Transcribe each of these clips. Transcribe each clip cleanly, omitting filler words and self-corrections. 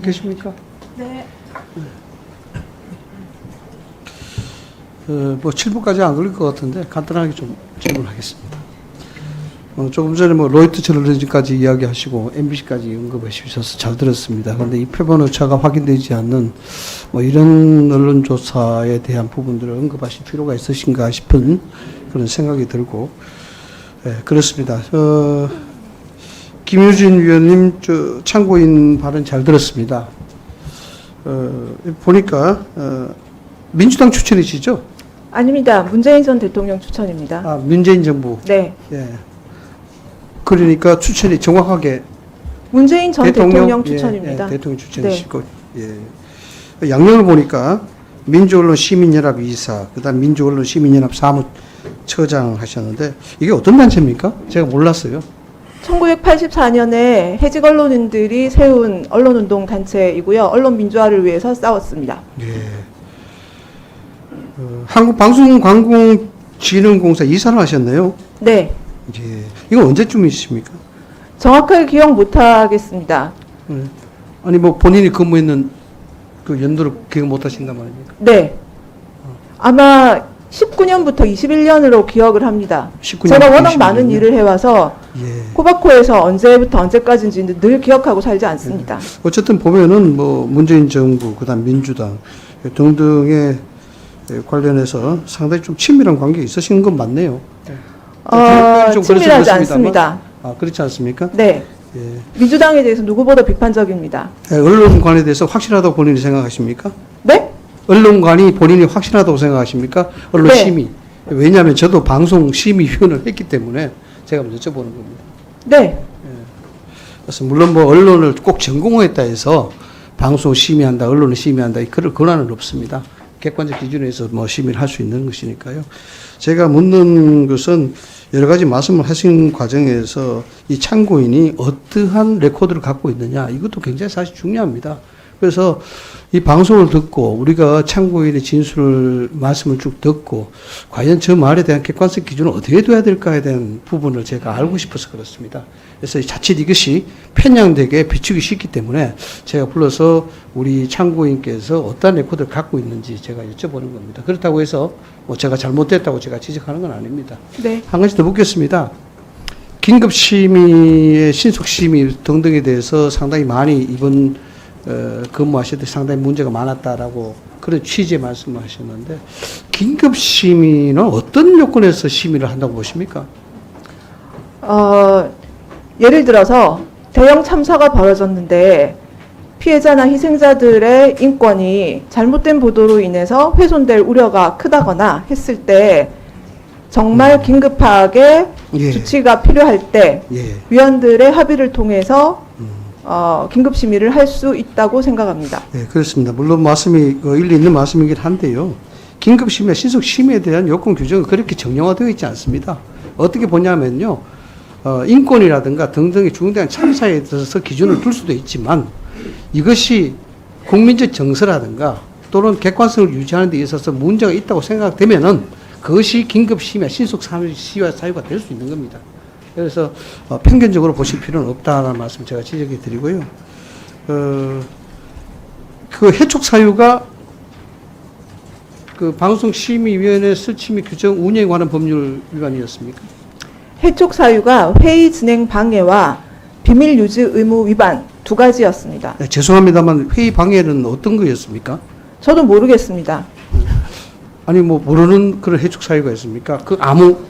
계십니까? 네. 뭐 7분까지 안 걸릴 것 같은데 간단하게 좀 질문하겠습니다. 조금 전에 뭐 로이터 저널리즘까지 이야기하시고 MBC까지 언급해 주셔서 잘 들었습니다. 그런데 이 표본 오차가 확인되지 않는 뭐 이런 언론 조사에 대한 부분들을 언급하실 필요가 있으신가 싶은 그런 생각이 들고, 그렇습니다. 김유진 위원님 참고인 발언 잘 들었습니다. 보니까 민주당 추천이시죠? 아닙니다. 문재인 전 대통령 추천입니다. 아, 문재인 정부. 네. 예. 그러니까 추천이 정확하게 문재인 전 대통령 추천입니다. 예, 대통령 추천이시고, 예. 양력을 보니까 민주언론 시민연합 이사, 그다음 민주언론 시민연합 사무처장 하셨는데 이게 어떤 단체입니까? 제가 몰랐어요. 1984년에 해직 언론인들이 세운 언론운동 단체이고요. 언론 민주화를 위해서 싸웠습니다. 예. 한국방송광공진흥공사 이사를 하셨네요. 네. 예. 이거 언제쯤이십니까? 정확하게 기억 못하겠습니다. 아니 뭐 본인이 근무했는 그 연도를 기억 못하신단 말입니까? 네. 아마 19년부터 21년으로 기억을 합니다. 19년, 제가 워낙 21년. 많은 일을 해와서 예. 코바코에서 언제부터 언제까지인지 늘 기억하고 살지 않습니다. 어쨌든 보면은 뭐 문재인 정부, 그다음 민주당 등등의 관련해서 상당히 좀 친밀한 관계 있으신 건 맞네요. 좀 친밀하지 그랬습니다만. 않습니다. 아, 그렇지 않습니까? 네. 예. 민주당에 대해서 누구보다 비판적입니다. 언론관에 대해서 확실하다고 본인이 생각하십니까? 네? 언론관이 본인이 확실하다고 생각하십니까? 언론 네. 심의. 왜냐하면 저도 방송 심의위원을 했기 때문에 제가 먼저 여쭤보는 겁니다. 네. 그래서 물론 뭐 언론을 꼭 전공했다 해서 방송 심의한다, 언론을 심의한다, 그럴 권한은 없습니다. 객관적 기준에서 뭐 심의를 할 수 있는 것이니까요. 제가 묻는 것은 여러 가지 말씀을 하신 과정에서 이 참고인이 어떠한 레코드를 갖고 있느냐, 이것도 굉장히 사실 중요합니다. 그래서 이 방송을 듣고 우리가 참고인의 진술을 말씀을 쭉 듣고 과연 저 말에 대한 객관적 기준을 어떻게 둬야 될까에 대한 부분을 제가 알고 싶어서 그렇습니다. 그래서 자칫 이것이 편향되게 비추기 쉽기 때문에 제가 불러서 우리 참고인께서 어떤 레코드를 갖고 있는지 제가 여쭤보는 겁니다. 그렇다고 해서 뭐 제가 잘못됐다고 제가 지적하는 건 아닙니다. 네. 한 가지 더 묻겠습니다. 긴급심의의 신속심의 등등에 대해서 상당히 많이 이번 근무하실 때 상당히 문제가 많았다라고 그런 취지의 말씀을 하셨는데, 긴급심의는 어떤 요건에서 심의를 한다고 보십니까? 예를 들어서 대형 참사가 벌어졌는데 피해자나 희생자들의 인권이 잘못된 보도로 인해서 훼손될 우려가 크다거나 했을 때 정말 긴급하게 예. 조치가 필요할 때 예. 위원들의 합의를 통해서 긴급 심의를 할 수 있다고 생각합니다. 네, 그렇습니다. 물론 말씀이 일리 있는 말씀이긴 한데요. 긴급심의 신속심의에 대한 요건 규정은 그렇게 정형화되어 있지 않습니다. 어떻게 보냐면요. 인권이라든가 등등의 중대한 참사에 있어서 기준을 둘 수도 있지만 이것이 국민적 정서라든가 또는 객관성을 유지하는 데 있어서 문제가 있다고 생각되면은 그것이 긴급심의 신속심의 사유가 될 수 있는 겁니다. 그래서 편견적으로 보실 필요는 없다는 말씀 제가 지적해 드리고요. 그 해촉 사유가 그 방송심의위원회 설치미 규정 운영에 관한 법률 위반이었습니까? 해촉 사유가 회의 진행 방해와 비밀 유지 의무 위반 두 가지였습니다. 네, 죄송합니다만 회의 방해는 어떤 거였습니까? 저도 모르겠습니다. 아니 뭐 모르는 그런 해촉 사유가 있습니까?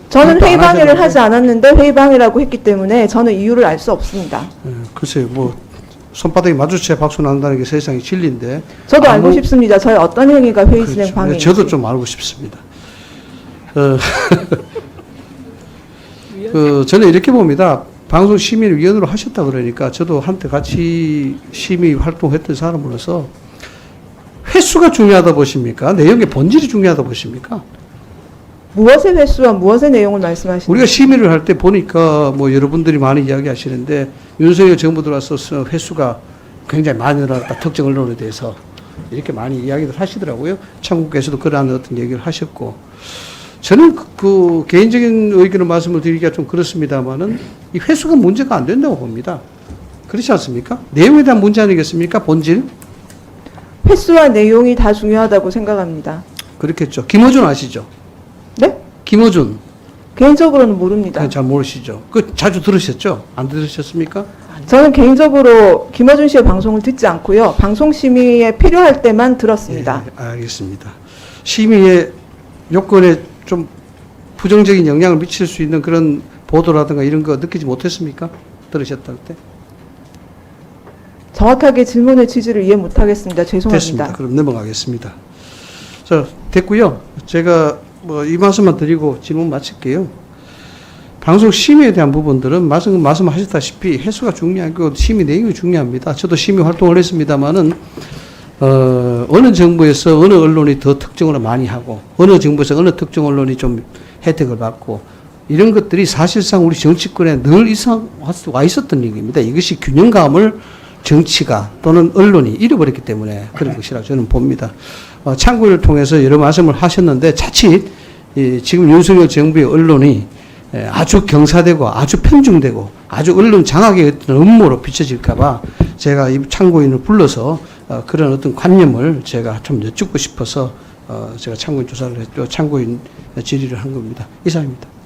저는 회의 방해를 하지 않았는데 회의 방해라고 했기 때문에 저는 이유를 알 수 없습니다. 글쎄요, 뭐 손바닥이 마주쳐야 박수 난다는 게 세상의 진리인데. 저도 알고 싶습니다. 저의 어떤 행위가 회의 진행 그렇죠. 방해인지. 저도 좀 알고 싶습니다. 저는 이렇게 봅니다. 방송 심의위원으로 하셨다 그러니까 저도 한때 같이 심의 활동했던 사람으로서 횟수가 중요하다 보십니까? 내용의 본질이 중요하다 보십니까? 무엇의 횟수와 무엇의 내용을 말씀하시는 우리가 심의를 할 때 보니까 뭐 여러분들이 많이 이야기하시는데 윤석열 정부 들어와서 횟수가 굉장히 많이 늘어났다. 특정 언론에 대해서 이렇게 많이 이야기를 하시더라고요. 창국께서도 그러한 어떤 얘기를 하셨고, 저는 그 개인적인 의견을 말씀을 드리기가 좀 그렇습니다만은 이 횟수가 문제가 안 된다고 봅니다. 그렇지 않습니까? 내용에 대한 문제 아니겠습니까? 본질? 횟수와 내용이 다 중요하다고 생각합니다. 그렇겠죠. 김어준 아시죠? 네? 김어준. 개인적으로는 모릅니다. 잘 모르시죠? 그 자주 들으셨죠? 안 들으셨습니까? 저는 개인적으로 김어준 씨의 방송을 듣지 않고요. 방송 심의에 필요할 때만 들었습니다. 예, 알겠습니다. 심의의 요건에 좀 부정적인 영향을 미칠 수 있는 그런 보도라든가 이런 거 느끼지 못했습니까? 들으셨다 때? 정확하게 질문의 취지를 이해 못하겠습니다. 죄송합니다. 됐습니다. 그럼 넘어가겠습니다. 자, 됐고요. 제가 뭐 이 말씀만 드리고 질문 마칠게요. 방송 심의에 대한 부분들은 말씀하셨다시피 횟수가 중요하고 심의 내용이 중요합니다. 저도 심의 활동을 했습니다만은 어느 정부에서 어느 언론이 더 특정으로 많이 하고 어느 정부에서 어느 특정 언론이 좀 혜택을 받고 이런 것들이 사실상 우리 정치권에 늘 이상 와 있었던 얘기입니다. 이것이 균형감을 정치가 또는 언론이 잃어버렸기 때문에 그런 것이라 저는 봅니다. 참고를 통해서 여러 말씀을 하셨는데 자칫 지금 윤석열 정부의 언론이 아주 경사되고 아주 편중되고 아주 언론 장악의 어떤 음모로 비춰질까봐 제가 이 참고인을 불러서 그런 어떤 관념을 제가 좀 여쭙고 싶어서 제가 참고인 조사를 했죠. 참고인 질의를 한 겁니다. 이상입니다.